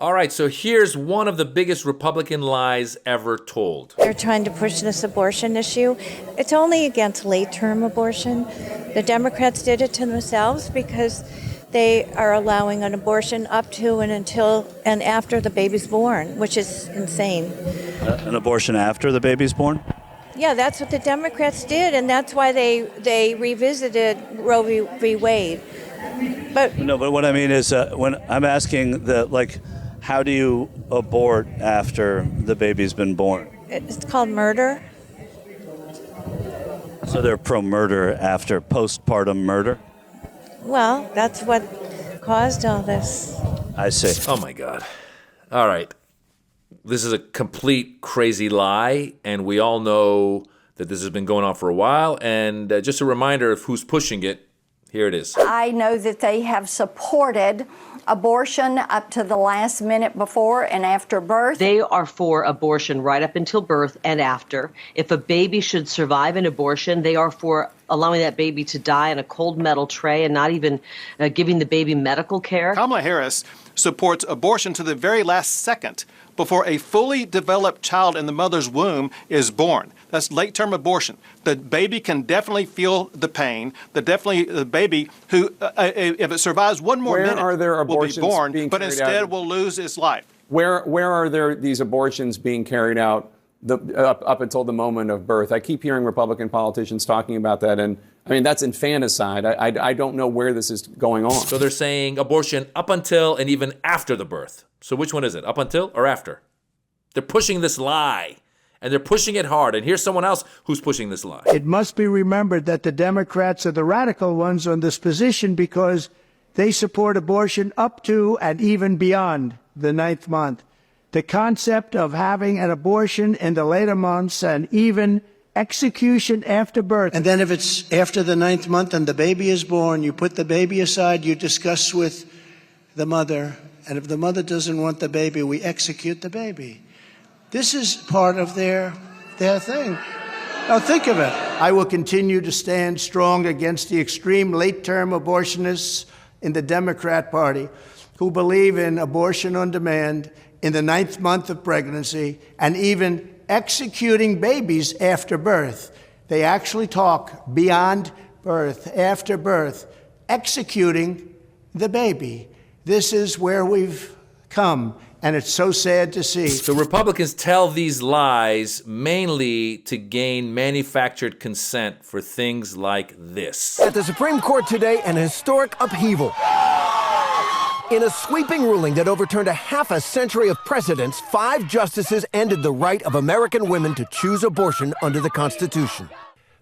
All right, so here's one of the biggest Republican lies ever told. They're trying to push this abortion issue. It's only against late-term abortion. The Democrats did it to themselves because they are allowing an abortion up to and until and after the baby's born, which is insane. An abortion after the baby's born? Yeah, that's what the Democrats did, and that's why they revisited Roe v. Wade. But What I mean is when I'm asking how do you abort after the baby's been born? it's called murder. So they're pro-murder after postpartum murder? Well, that's what caused all this. I see. Oh my God. All right. This is a complete crazy lie, and we all know that this has been going on for a while. And just a reminder of who's pushing it, here it is. I know that they have supported abortion up to the last minute before and after birth. They are for abortion right up until birth and after. If a baby should survive an abortion, they are for allowing that baby to die in a cold metal tray and not even giving the baby medical care. Kamala Harris supports abortion to the very last second before a fully developed child in the mother's womb is born. That's late-term abortion. The baby can definitely feel the pain. The baby who, if it survives one more minute, are there will be abortions born, being but carried instead out? will lose its life. Where are there these abortions being carried out up until the moment of birth? I keep hearing Republican politicians talking about that, and I mean, that's infanticide. I don't know where this is going on. So they're saying abortion up until and even after the birth. So which one is it, up until or after? They're pushing this lie, and they're pushing it hard. And here's someone else who's pushing this lie. It must be remembered that the Democrats are the radical ones on this position because they support abortion up to and even beyond the 9th month. The concept of having an abortion in the later months and even execution after birth. And then if it's after the 9th month and the baby is born, you put the baby aside, you discuss with the mother, and if the mother doesn't want the baby, we execute the baby. This is part of their thing. Now think of it. I will continue to stand strong against the extreme late-term abortionists in the Democrat Party who believe in abortion on demand in the 9th month of pregnancy and even executing babies after birth. They actually talk beyond birth, after birth, executing the baby. This is where we've come, and it's so sad to see. So Republicans tell these lies mainly to gain manufactured consent for things like this. At the Supreme Court today, an historic upheaval. In a sweeping ruling that overturned a half a century of precedents, 5 justices ended the right of American women to choose abortion under the Constitution.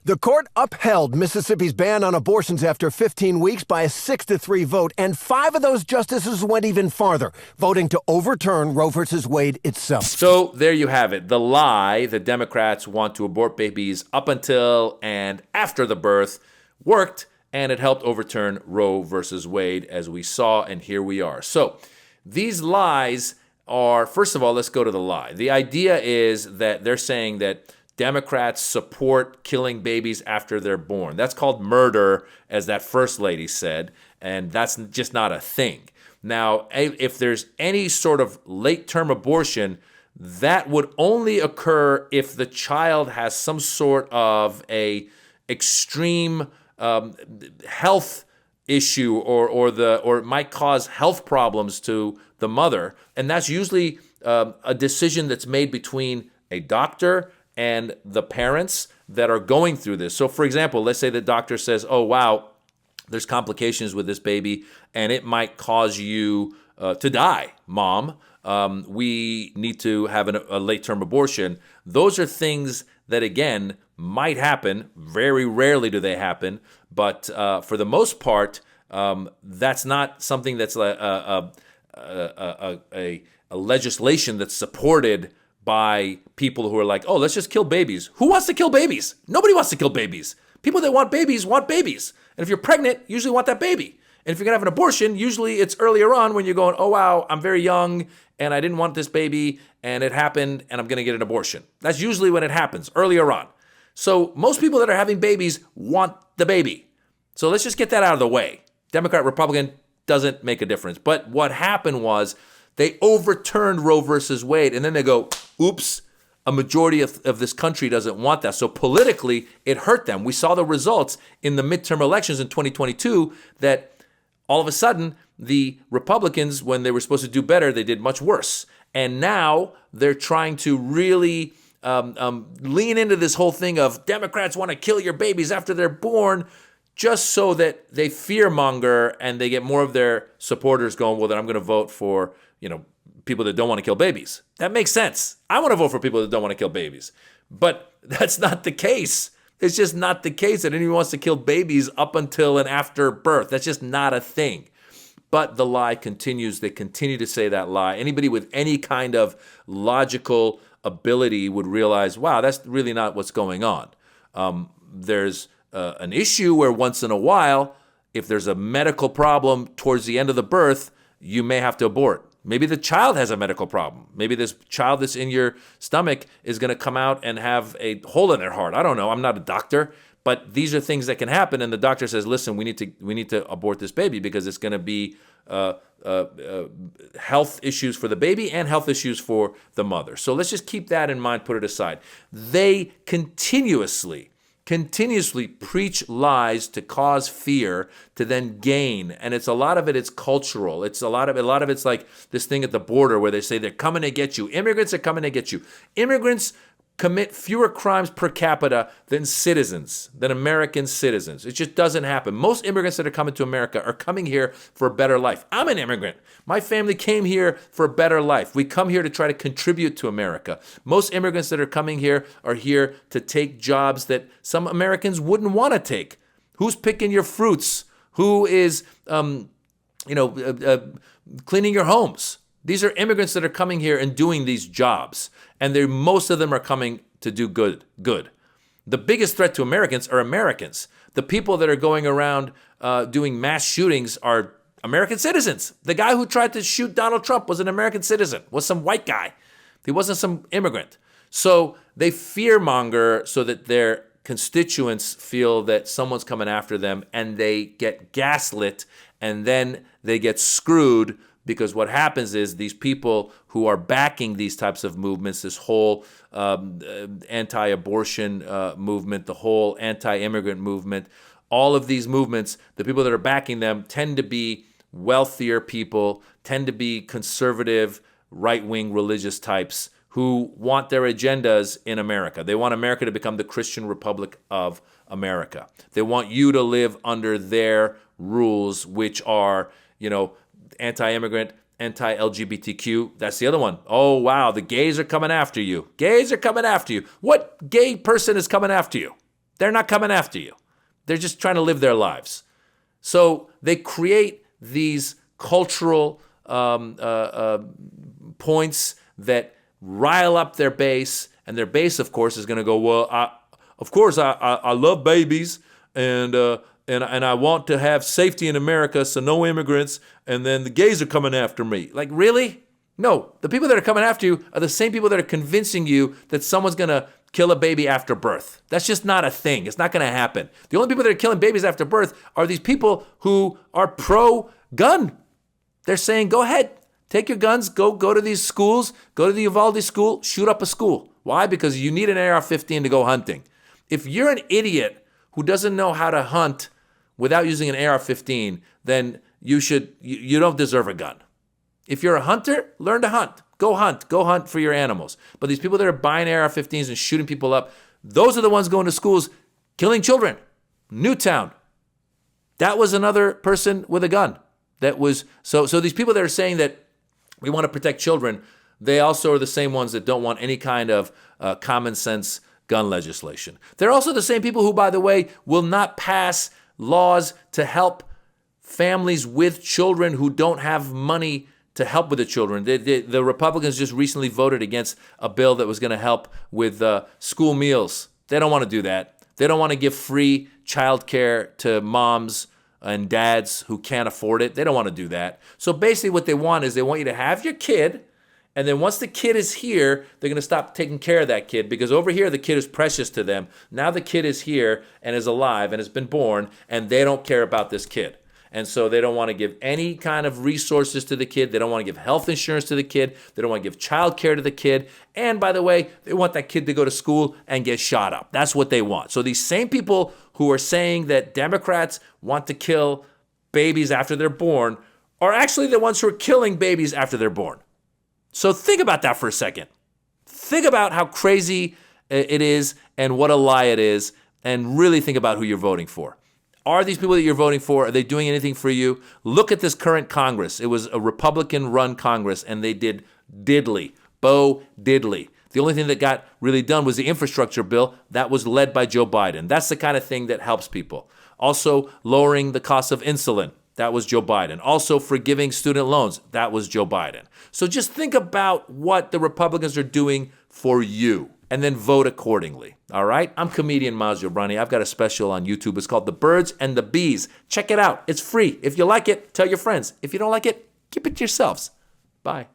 The court upheld Mississippi's ban on abortions after 15 weeks by a 6-3 vote, and 5 of those justices went even farther, voting to overturn Roe v. Wade itself. So there you have it. The lie that Democrats want to abort babies up until and after the birth worked, and it helped overturn Roe versus Wade, as we saw, and here we are. So these lies are, first of all, let's go to the lie. The idea is that they're saying that Democrats support killing babies after they're born. That's called murder, as that first lady said, and that's just not a thing. Now, if there's any sort of late-term abortion, that would only occur if the child has some sort of a extreme health issue or it might cause health problems to the mother, and that's usually a decision that's made between a doctor and the parents that are going through this. So, for example, let's say the doctor says, "Oh, wow, there's complications with this baby, and it might cause you to die, mom. We need to have a late-term abortion." Those are things that, again, might happen. Very rarely do they happen, but for the most part, that's not something that's a legislation that's supported by people who are like, "Oh, let's just kill babies." Who wants to kill babies? Nobody wants to kill babies. People that want babies. And if you're pregnant, you usually want that baby. And if you're going to have an abortion, usually it's earlier on when you're going, "Oh, wow, I'm very young and I didn't want this baby and it happened and I'm going to get an abortion." That's usually when it happens, earlier on. So most people that are having babies want the baby. So let's just get that out of the way. Democrat, Republican doesn't make a difference. But what happened was They overturned Roe versus Wade, and then they go, oops, a majority of this country doesn't want that. So politically, it hurt them. We saw the results in the midterm elections in 2022 that all of a sudden, the Republicans, when they were supposed to do better, they did much worse. And now they're trying to really lean into this whole thing of Democrats want to kill your babies after they're born, just so that they fearmonger and they get more of their supporters going, well, then I'm going to vote for, people that don't want to kill babies. That makes sense. I want to vote for people that don't want to kill babies. But that's not the case. It's just not the case that anyone wants to kill babies up until and after birth. That's just not a thing. But the lie continues. They continue to say that lie. Anybody with any kind of logical ability would realize, wow, that's really not what's going on. There's an issue where once in a while, if there's a medical problem towards the end of the birth, you may have to abort. Maybe the child has a medical problem. Maybe this child that's in your stomach is going to come out and have a hole in their heart. I don't know. I'm not a doctor, but these are things that can happen. And the doctor says, listen, we need to abort this baby because it's going to be health issues for the baby and health issues for the mother. So let's just keep that in mind, put it aside. They continuously preach lies to cause fear to then gain. And it's a lot of it's cultural. It's a lot of it's like this thing at the border where they say they're coming to get you. Immigrants are coming to get you. Immigrants commit fewer crimes per capita than American citizens. It just doesn't happen. Most immigrants that are coming to America are coming here for a better life. I'm an immigrant. My family came here for a better life. We come here to try to contribute to America. Most immigrants that are coming here are here to take jobs that some Americans wouldn't want to take. Who's picking your fruits? Who is, cleaning your homes? These are immigrants that are coming here and doing these jobs. And most of them are coming to do good. The biggest threat to Americans are Americans. The people that are going around doing mass shootings are American citizens. The guy who tried to shoot Donald Trump was an American citizen, was some white guy. He wasn't some immigrant. So they fearmonger so that their constituents feel that someone's coming after them, and they get gaslit, and then they get screwed. Because what happens is these people who are backing these types of movements, this whole anti-abortion movement, the whole anti-immigrant movement, all of these movements, the people that are backing them tend to be wealthier people, tend to be conservative, right-wing religious types who want their agendas in America. They want America to become the Christian Republic of America. They want you to live under their rules, which are, anti-immigrant, anti-LGBTQ. That's the other one. Oh, wow, the gays are coming after you. Gays are coming after you. What gay person is coming after you? They're not coming after you. They're just trying to live their lives. So they create these cultural points that rile up their base, and their base, of course, is going to go, well, I love babies, and I want to have safety in America, so no immigrants, and then the gays are coming after me. Like, really? No, the people that are coming after you are the same people that are convincing you that someone's going to kill a baby after birth. That's just not a thing. It's not going to happen. The only people that are killing babies after birth are these people who are pro-gun. They're saying, go ahead, take your guns, go to these schools, go to the Uvalde school, shoot up a school. Why? Because you need an AR-15 to go hunting. If you're an idiot who doesn't know how to hunt without using an AR-15, then you don't deserve a gun. If you're a hunter, learn to hunt. Go hunt for your animals. But these people that are buying AR-15s and shooting people up, those are the ones going to schools, killing children. Newtown. That was another person with a gun. That was so these people that are saying that we want to protect children, they also are the same ones that don't want any kind of common sense gun legislation. They're also the same people who, by the way, will not pass laws to help families with children who don't have money to help with the children. The Republicans just recently voted against a bill that was going to help with school meals. They don't want to do that. They don't want to give free childcare to moms and dads who can't afford it. They don't want to do that. So basically what they want is they want you to have your kid, and then once the kid is here, they're going to stop taking care of that kid, because over here the kid is precious to them. Now the kid is here and is alive and has been born, and they don't care about this kid. And so they don't want to give any kind of resources to the kid. They don't want to give health insurance to the kid. They don't want to give child care to the kid. And by the way, they want that kid to go to school and get shot up. That's what they want. So these same people who are saying that Democrats want to kill babies after they're born are actually the ones who are killing babies after they're born. So think about that for a second. Think about how crazy it is and what a lie it is, and really think about who you're voting for. Are these people that you're voting for, are they doing anything for you? Look at this current Congress. It was a Republican-run Congress, and they did diddly, bo diddly. The only thing that got really done was the infrastructure bill that was led by Joe Biden. That's the kind of thing that helps people. Also, lowering the cost of insulin. That was Joe Biden. Also, forgiving student loans. That was Joe Biden. So just think about what the Republicans are doing for you and then vote accordingly. All right? I'm comedian Maz Jobrani. I've got a special on YouTube. It's called The Birds and the Bees. Check it out. It's free. If you like it, tell your friends. If you don't like it, keep it to yourselves. Bye.